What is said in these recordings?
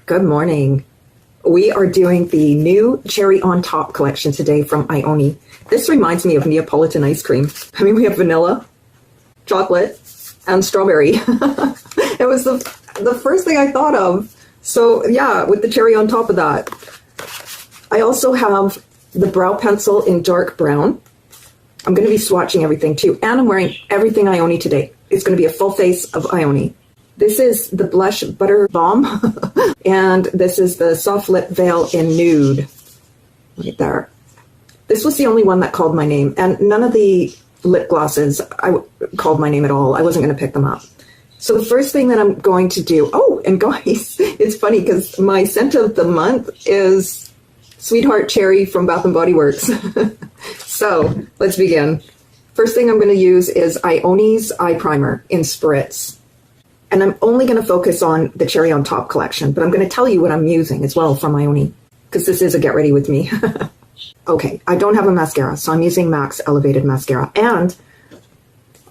Good morning. We are doing the new Cherry on Top collection today from Ioni. This reminds me of Neapolitan ice cream. I mean, we have vanilla, chocolate, and strawberry. It was the first thing I thought of. So yeah, with the cherry on top of that. I also have the brow pencil in dark brown. I'm going to be swatching everything too. And I'm wearing everything Ioni today. It's going to be a full face of Ioni. This is the Blush Butter Balm. And this is the Soft Lip Veil in Nude. Right there. This was the only one that called my name. And none of the lip glosses called my name at all. I wasn't going to pick them up. So the first thing that I'm going to do... Oh, and guys, it's funny because my scent of the month is Sweetheart Cherry from Bath & Body Works. So let's begin. First thing I'm going to use is Ioni's Eye Primer in Spritz. And I'm only going to focus on the Cherry on Top collection, but I'm going to tell you what I'm using as well from Ioni, because this is a get ready with me. Okay, I don't have a mascara, so I'm using MAC's Elevated Mascara. And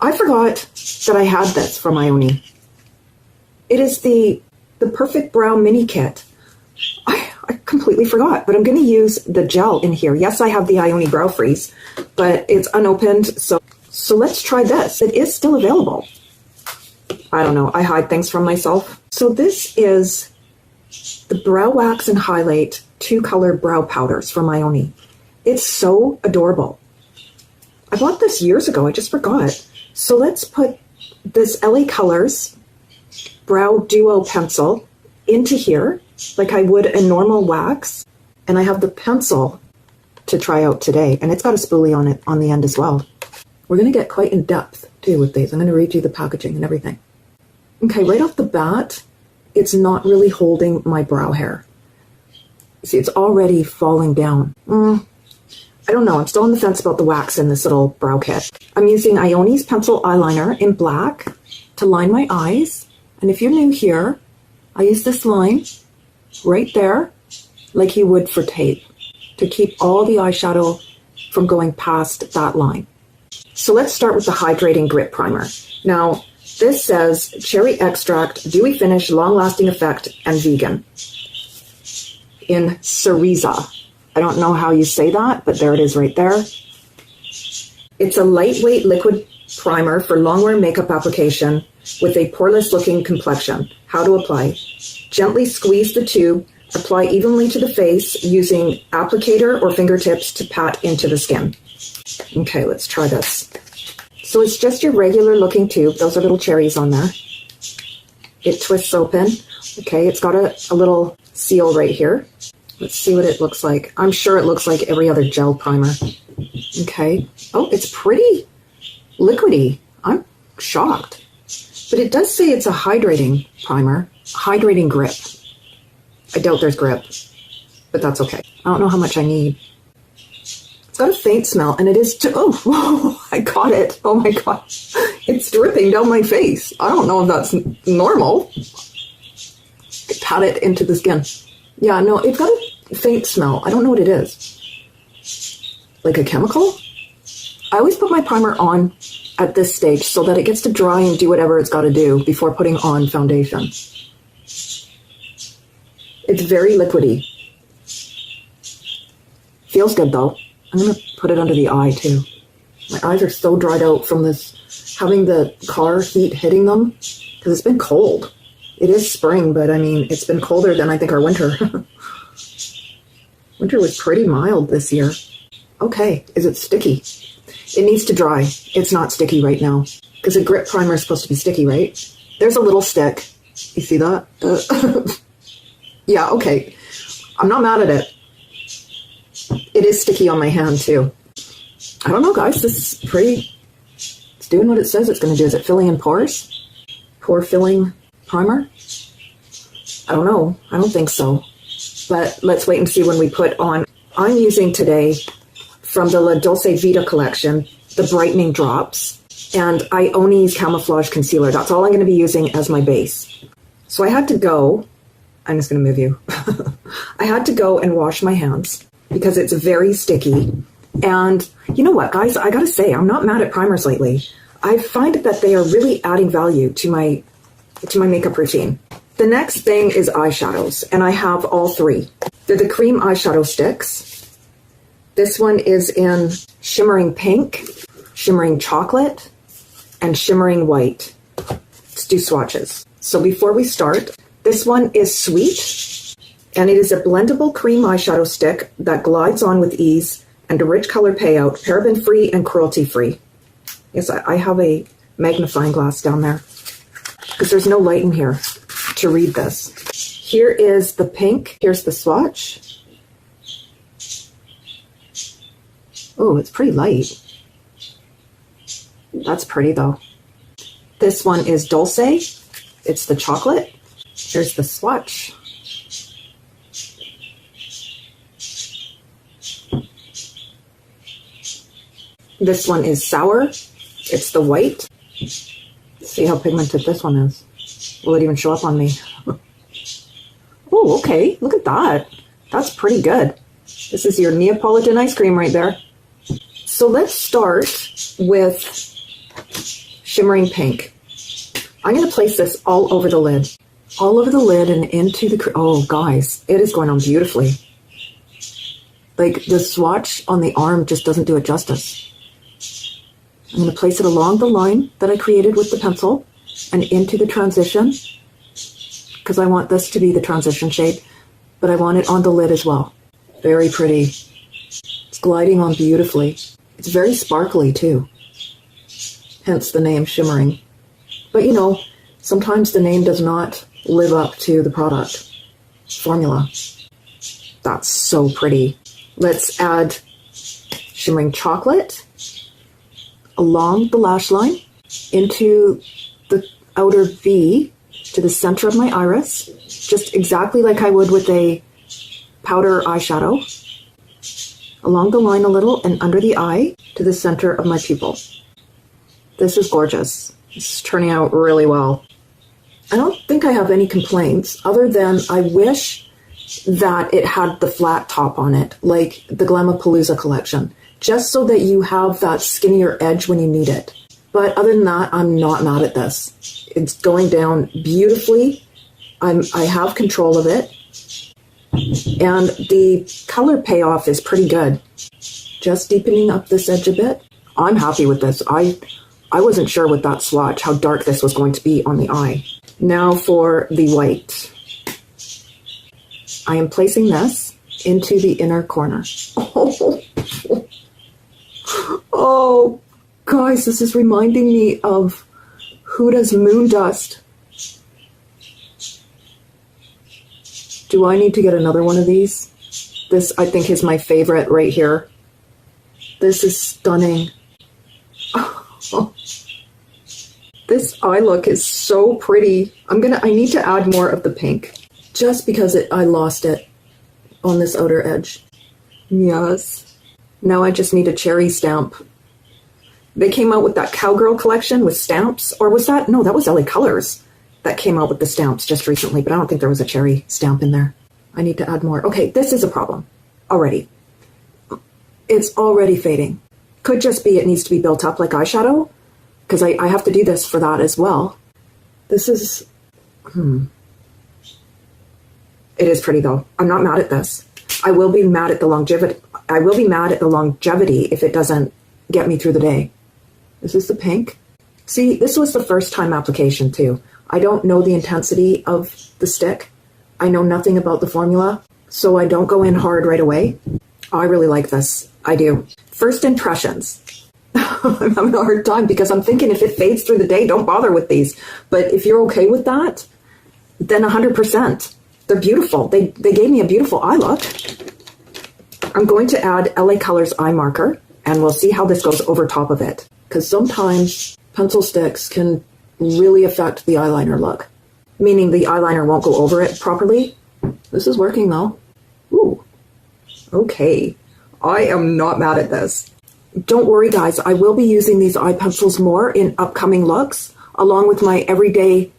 I forgot that I had this from Ioni. It is the Perfect Brow Mini Kit. I completely forgot, but I'm going to use the gel in here. Yes, I have the Ioni Brow Freeze, but it's unopened, so let's try this. It is still available. I don't know. I hide things from myself. So this is the Brow Wax and Highlight 2-color brow powders from Ioni. It's so adorable. I bought this years ago. I just forgot. So let's put this LA Colors Brow Duo Pencil into here like I would a normal wax. And I have the pencil to try out today. And it's got a spoolie on it on the end as well. We're going to get quite in depth too with these. I'm going to read you the packaging and everything. Okay, right off the bat, it's not really holding my brow hair. See, it's already falling down. I don't know. I'm still on the fence about the wax in this little brow kit. I'm using Ioni's pencil eyeliner in black to line my eyes. And if you're new here, I use this line right there, like you would for tape, to keep all the eyeshadow from going past that line. So let's start with the Hydrating Grip Primer. Now, this says Cherry Extract, Dewy Finish, Long-Lasting Effect, and Vegan in Cereza. I don't know how you say that, but there it is right there. It's a lightweight liquid primer for long-wear makeup application with a poreless-looking complexion. How to apply. Gently squeeze the tube, apply evenly to the face using applicator or fingertips to pat into the skin. Okay, let's try this. So it's just your regular looking tube. Those are little cherries on there. It twists open. Okay, it's got a little seal right here. Let's see what it looks like. I'm sure it looks like every other gel primer. Okay. Oh, it's pretty liquidy. I'm shocked. But it does say it's a hydrating primer. Hydrating grip. I doubt there's grip, but that's okay. I don't know how much I need. It's got a faint smell, and it is oh, whoa, I got it. Oh my God. It's dripping down my face. I don't know if that's normal. Pat it into the skin. Yeah, no, it's got a faint smell. I don't know what it is. Like a chemical? I always put my primer on at this stage so that it gets to dry and do whatever it's got to do before putting on foundation. It's very liquidy. Feels good though. I'm going to put it under the eye too. My eyes are so dried out from this, having the car heat hitting them, because it's been cold. It is spring, but I mean, it's been colder than I think our winter. Winter was pretty mild this year. Okay, is it sticky? It needs to dry. It's not sticky right now, because a grip primer is supposed to be sticky, right? There's a little stick. You see that? Yeah, okay. I'm not mad at it. It is sticky on my hand too. I don't know, guys. This is pretty... It's doing what it says it's going to do. Is it filling in pores? Pore filling primer? I don't know. I don't think so. But let's wait and see when we put on. I'm using today from the La Dolce Vita collection, the Brightening Drops, and Ioni's Camouflage Concealer. That's all I'm going to be using as my base. So I had to go... I'm just going to move you. I had to go and wash my hands because it's very sticky. And you know what, guys? I got to say, I'm not mad at primers lately. I find that they are really adding value to my makeup routine. The next thing is eyeshadows, and I have all three. They're the cream eyeshadow sticks. This one is in shimmering pink, shimmering chocolate, and shimmering white. Let's do swatches. So before we start, this one is sweet, and it is a blendable cream eyeshadow stick that glides on with ease and a rich color payout, paraben-free and cruelty-free. Yes, I have a magnifying glass down there because there's no light in here to read this. Here is the pink. Here's the swatch. Oh, it's pretty light. That's pretty though. This one is Dulce. It's the chocolate. Here's the swatch. This one is sour. It's the white. See how pigmented this one is. Will it even show up on me? Oh, okay. Look at that. That's pretty good. This is your Neapolitan ice cream right there. So let's start with shimmering pink. I'm going to place this all over the lid. All over the lid and into the... Oh, guys, it is going on beautifully. Like, the swatch on the arm just doesn't do it justice. I'm going to place it along the line that I created with the pencil and into the transition, because I want this to be the transition shade, but I want it on the lid as well. Very pretty. It's gliding on beautifully. It's very sparkly too, hence the name shimmering. But you know, sometimes the name does not live up to the product formula. That's so pretty. Let's add shimmering chocolate along the lash line into the outer V to the center of my iris, just exactly like I would with a powder eyeshadow, along the line a little and under the eye to the center of my pupil. This is gorgeous. It's turning out really well. I don't think I have any complaints other than I wish that it had the flat top on it, like the Glamapalooza collection, just so that you have that skinnier edge when you need it. But other than that, I'm not mad at this. It's going down beautifully. I have control of it. And the color payoff is pretty good. Just deepening up this edge a bit. I'm happy with this. I wasn't sure with that swatch how dark this was going to be on the eye. Now for the white. I am placing this into the inner corner. Oh, guys, this is reminding me of Huda's Moon Dust. Do I need to get another one of these? This, I think, is my favorite right here. This is stunning. Oh, this eye look is so pretty. I need to add more of the pink, just because I lost it on this outer edge. Yes. Now I just need a cherry stamp. They came out with that Cowgirl collection with stamps, or was that? No, that was LA Colors that came out with the stamps just recently, but I don't think there was a cherry stamp in there. I need to add more. Okay, this is a problem already. It's already fading. Could just be it needs to be built up like eyeshadow, because I have to do this for that as well. This is, It is pretty though. I'm not mad at this. I will be mad at the longevity. I will be mad at the longevity if it doesn't get me through the day. Is this the pink? See, this was the first time application too. I don't know the intensity of the stick. I know nothing about the formula, so I don't go in hard right away. I really like this. I do. First impressions. I'm having a hard time because I'm thinking if it fades through the day, don't bother with these. But if you're okay with that, then 100%. They're beautiful. They gave me a beautiful eye look. I'm going to add LA Colors eye marker, and we'll see how this goes over top of it. Because sometimes pencil sticks can really affect the eyeliner look, meaning the eyeliner won't go over it properly. This is working though. Ooh, okay. I am not mad at this. Don't worry guys, I will be using these eye pencils more in upcoming looks, along with my everyday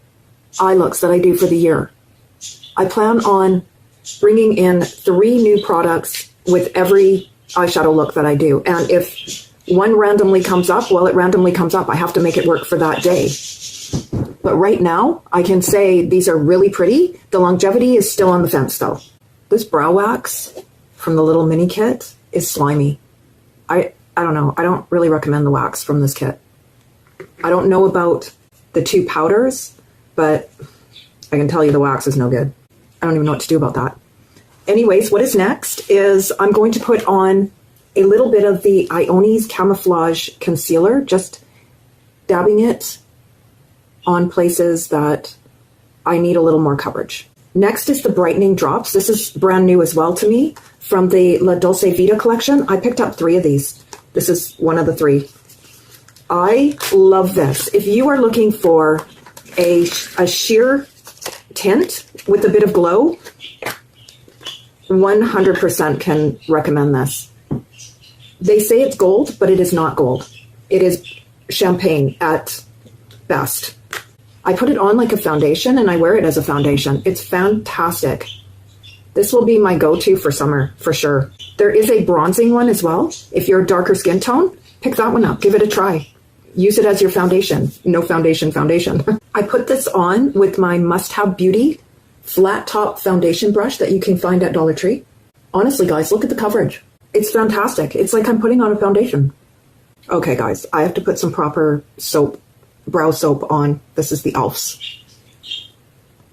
eye looks that I do for the year. I plan on bringing in 3 new products with every eyeshadow look that I do. And if one randomly comes up, well, it randomly comes up. I have to make it work for that day. But right now, I can say these are really pretty. The longevity is still on the fence though. This brow wax from the little mini kit is slimy. I don't know. I don't really recommend the wax from this kit. I don't know about the 2 powders, but I can tell you the wax is no good. I don't even know what to do about that. Anyways, what is next is I'm going to put on a little bit of the Ioni's Camouflage Concealer, just dabbing it on places that I need a little more coverage. Next is the brightening drops. This is brand new as well to me from the La Dolce Vita collection. I picked up 3 of these. This is one of the 3. I love this. If you are looking for a sheer tint with a bit of glow, 100% can recommend this. They say it's gold, but it is not gold. It is champagne at best. I put it on like a foundation and I wear it as a foundation. It's fantastic. This will be my go-to for summer, for sure. There is a bronzing one as well. If you're a darker skin tone, pick that one up. Give it a try. Use it as your foundation. No foundation. I put this on with my Must Have Beauty flat top foundation brush that you can find at Dollar Tree. Honestly, guys, look at the coverage. It's fantastic. It's like I'm putting on a foundation. Okay, guys, I have to put some proper soap, brow soap on. This is the e.l.f.'s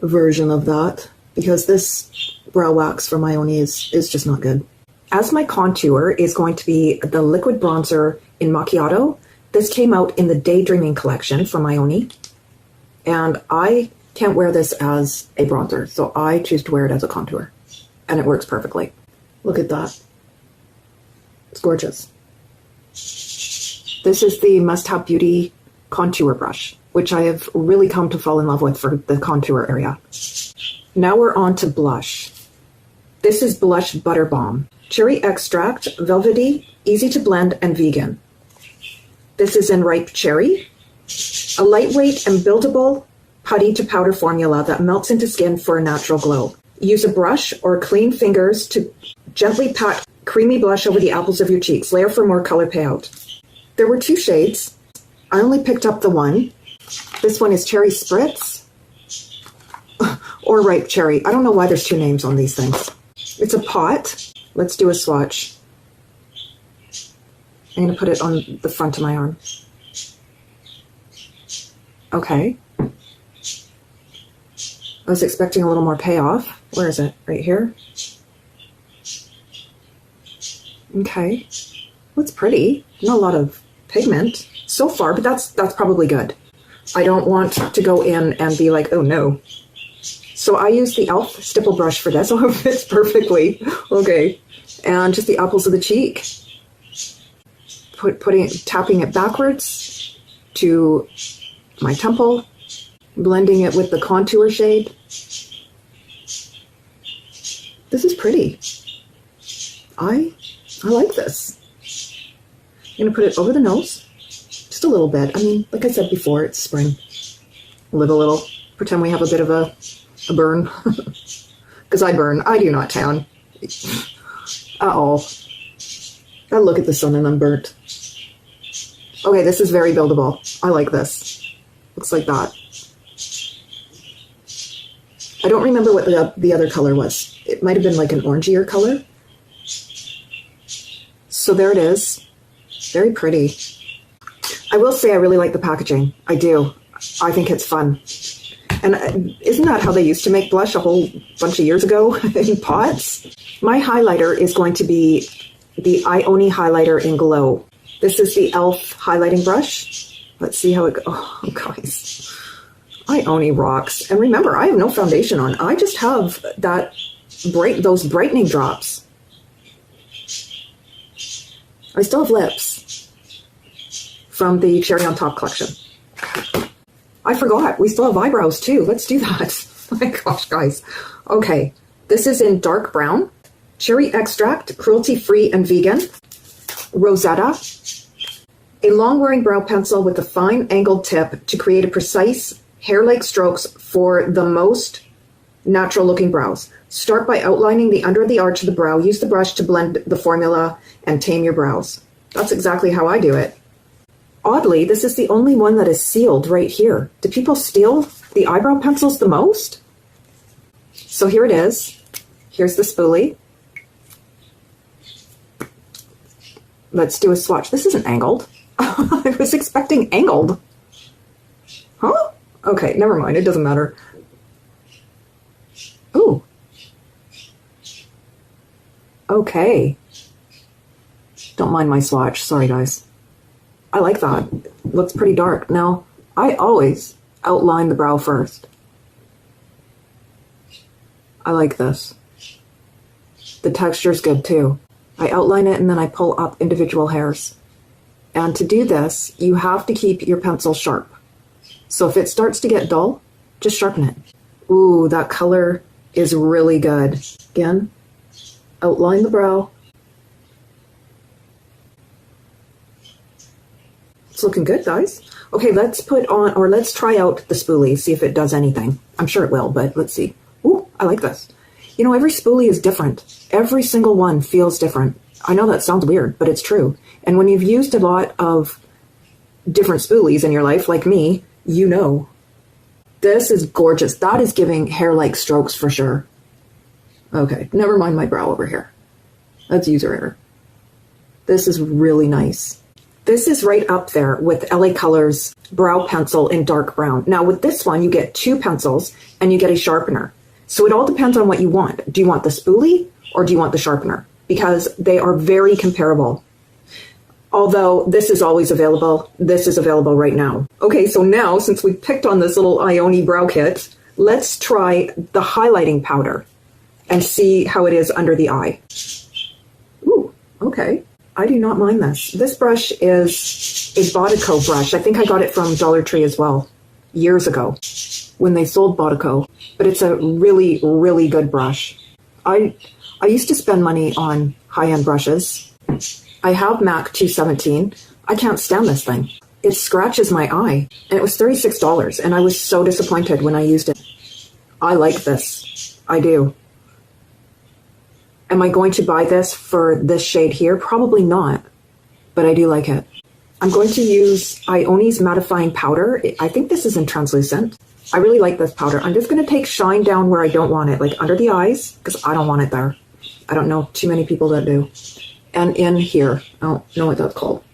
version of that, because this brow wax from Ioni is just not good. As my contour is going to be the liquid bronzer in Macchiato. This came out in the Daydreaming collection from Ioni, and I can't wear this as a bronzer, so I choose to wear it as a contour, and it works perfectly. Look at that. It's gorgeous. This is the Must Have Beauty contour brush, which I have really come to fall in love with for the contour area. Now we're on to blush. This is Blush Butter Bomb. Cherry extract, velvety, easy to blend, and vegan. This is in Ripe Cherry. A lightweight and buildable putty to powder formula that melts into skin for a natural glow. Use a brush or clean fingers to gently pat creamy blush over the apples of your cheeks. Layer for more color payout. There were 2 shades. I only picked up the one. This one is Cherry Spritz or Ripe Cherry. I don't know why there's 2 names on these things. It's a pot. Let's do a swatch. I'm going to put it on the front of my arm. Okay. I was expecting a little more payoff. Where is it? Right here? Okay. Well, it's pretty. Not a lot of pigment so far, but that's probably good. I don't want to go in and be like, oh no. So I use the e.l.f. stipple brush for this. Oh, it fits perfectly. Okay. And just the apples of the cheek. Tapping it backwards to my temple. Blending it with the contour shade. This is pretty. I like this. I'm going to put it over the nose. Just a little bit. I mean, like I said before, it's spring. Live a little. Pretend we have a bit of a burn. Because I burn. I do not tan. At all. I look at the sun and I'm burnt. Okay, this is very buildable. I like this. Looks like that. I don't remember what the other color was. It might have been like an orangier color. So there it is. Very pretty. I will say I really like the packaging. I do. I think it's fun. And isn't that how they used to make blush a whole bunch of years ago in pots? My highlighter is going to be the Ioni highlighter in Glow. This is the e.l.f. highlighting brush. Let's see how it goes. Oh, guys. Ioni rocks. And remember, I have no foundation on. I just have those brightening drops. I still have lips from the Cherry on Top collection. I forgot. We still have eyebrows too. Let's do that. Oh my gosh, guys. Okay. This is in dark brown. Cherry extract, cruelty-free and vegan. Rosetta. A long-wearing brow pencil with a fine angled tip to create a precise hair-like strokes for the most natural-looking brows. Start by outlining the under the arch of the brow. Use the brush to blend the formula and tame your brows. That's exactly how I do it. Oddly, this is the only one that is sealed right here. Do people steal the eyebrow pencils the most? So here it is. Here's the spoolie. Let's do a swatch. This isn't angled. I was expecting angled. Huh? Okay, never mind. It doesn't matter. Ooh. Okay. Don't mind my swatch. Sorry, guys. I like that. Looks pretty dark. Now, I always outline the brow first. I like this. The texture's good too. I outline it and then I pull up individual hairs. And to do this, you have to keep your pencil sharp. So if it starts to get dull, just sharpen it. Ooh, that color is really good. Again, outline the brow. It's looking good, guys. Okay, let's put on, or let's try out the spoolie, see if it does anything. I'm sure it will, but let's see. Ooh, I like this. You know, every spoolie is different. Every single one feels different. I know that sounds weird, but it's true. And when you've used a lot of different spoolies in your life, like me, you know. This is gorgeous. That is giving hair-like strokes for sure. Okay, never mind my brow over here. That's user error. This is really nice. This is right up there with LA Colors brow pencil in dark brown. Now with this one, you get 2 pencils and you get a sharpener. So it all depends on what you want. Do you want the spoolie or do you want the sharpener? Because they are very comparable. Although this is always available, this is available right now. Okay, so now since we picked on this little Ioni brow kit, let's try the highlighting powder and see how it is under the eye. Ooh, okay. I do not mind this. This brush is a Botico brush. I think I got it from Dollar Tree as well, years ago, when they sold Botico. But it's a really, really good brush. I used to spend money on high-end brushes. I have MAC 217. I can't stand this thing. It scratches my eye. And it was $36, and I was so disappointed when I used it. I like this. I do. Am I going to buy this for this shade here? Probably not, but I do like it. I'm going to use Ioni's mattifying powder. I think this is in translucent. I really like this powder. I'm just going to take shine down where I don't want it, like under the eyes, because I don't want it there. I don't know too many people that do. And in here. I don't know what that's called.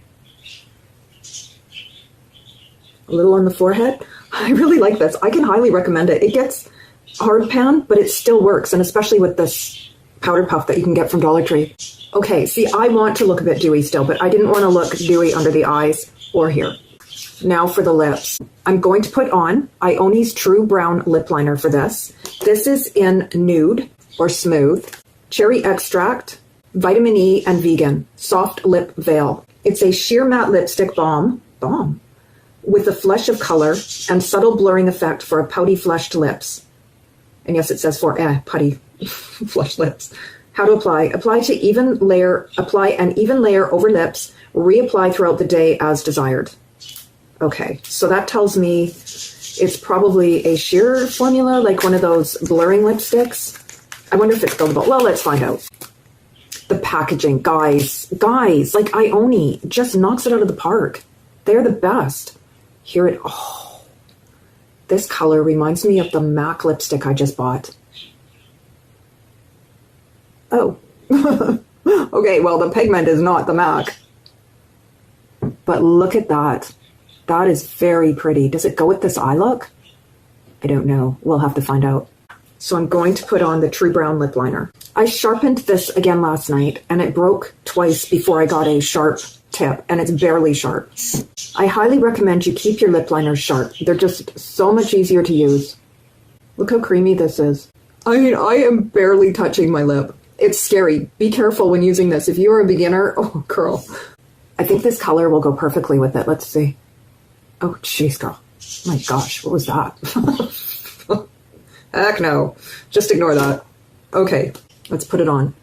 A little on the forehead. I really like this. I can highly recommend it. It gets hard pan, but it still works, and especially with this powder puff that you can get from Dollar Tree. Okay, see, I want to look a bit dewy still, but I didn't want to look dewy under the eyes or here. Now for the lips. I'm going to put on Ioni's True Brown Lip Liner for this. This is in Nude or Smooth, Cherry Extract, Vitamin E, and Vegan. Soft Lip Veil. It's a sheer matte lipstick balm, with a flush of color and subtle blurring effect for a pouty fleshed lips. And yes, it says for putty flush lips. How to apply. Apply an even layer over lips, reapply throughout the day as desired. Okay, so that tells me it's probably a sheer formula, like one of those blurring lipsticks. I wonder if it's buildable. Well, let's find out. The packaging, guys, like Ioni just knocks it out of the park. They're the best. This color reminds me of the MAC lipstick I just bought. Oh, okay, well, the pigment is not the MAC. But look at that. That is very pretty. Does it go with this eye look? I don't know. We'll have to find out. So I'm going to put on the True Brown Lip Liner. I sharpened this again last night, and it broke twice before I got a sharp tip, and it's barely sharp. I highly recommend you keep your lip liners sharp. They're just so much easier to use. Look how creamy this is. I mean, I am barely touching my lip. It's scary. Be careful when using this. If you are a beginner, oh, girl. I think this color will go perfectly with it. Let's see. Oh, jeez, girl. My gosh, what was that? Heck no. Just ignore that. Okay, let's put it on.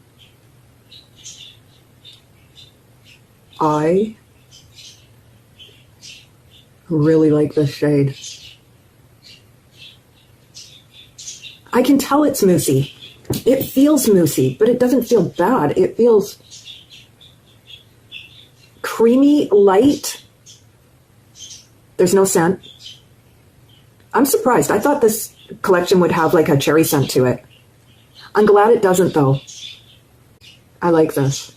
I really like this shade. I can tell it's moussey. It feels moussey, but it doesn't feel bad. It feels creamy, light, There's no scent. I'm surprised. I thought this collection would have like a cherry scent to it. I'm glad it doesn't though. I like this.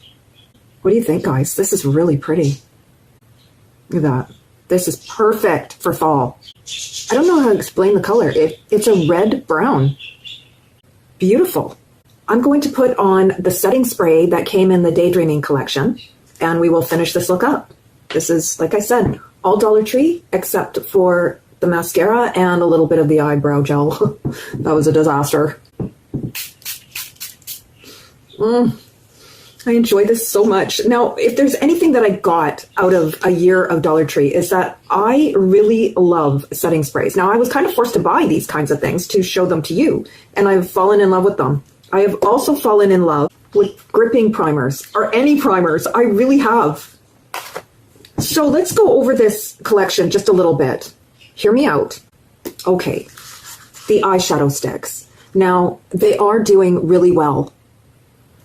What do you think, guys? This is really pretty. Look at that. This is perfect for fall. I don't know how to explain the color. It's a red brown. Beautiful. I'm going to put on the setting spray that came in the Daydreaming collection, and we will finish this look up. This is, like I said, all Dollar Tree except for the mascara and a little bit of the eyebrow gel. That was a disaster. I enjoy this so much. Now, if there's anything that I got out of a year of Dollar Tree is that I really love setting sprays. Now, I was kind of forced to buy these kinds of things to show them to you, and I've fallen in love with them. I have also fallen in love with gripping primers, or any primers. I really have. So let's go over this collection just a little bit. Hear me out. Okay, the eyeshadow sticks. Now, they are doing really well.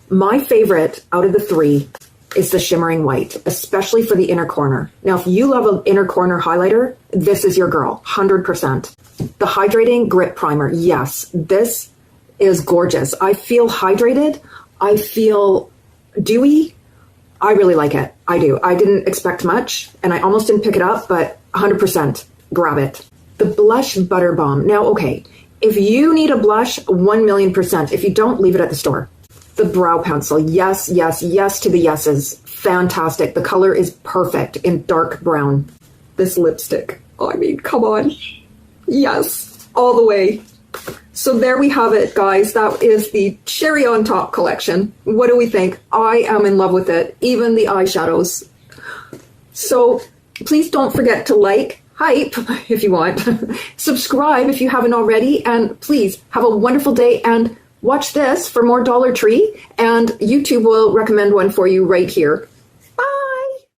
My favorite out of the three is the shimmering white, especially for the inner corner. Now, if you love an inner corner highlighter, this is your girl, 100%. The hydrating grip primer, yes, this is gorgeous. I feel hydrated. I feel dewy. I really like it. I do. I didn't expect much, and I almost didn't pick it up, but 100% grab it. The blush butter bomb. Now, okay, if you need a blush, 1,000,000%. If you don't, leave it at the store. The brow pencil, yes, yes, yes to the yeses. Fantastic. The color is perfect in dark brown. This lipstick, I mean, come on. Yes, all the way. So there we have it, guys. That is the Cherry on Top collection. What do we think? I am in love with it, even the eyeshadows. So please don't forget to like, hype, if you want, subscribe if you haven't already, and please have a wonderful day and watch this for more Dollar Tree, and YouTube will recommend one for you right here.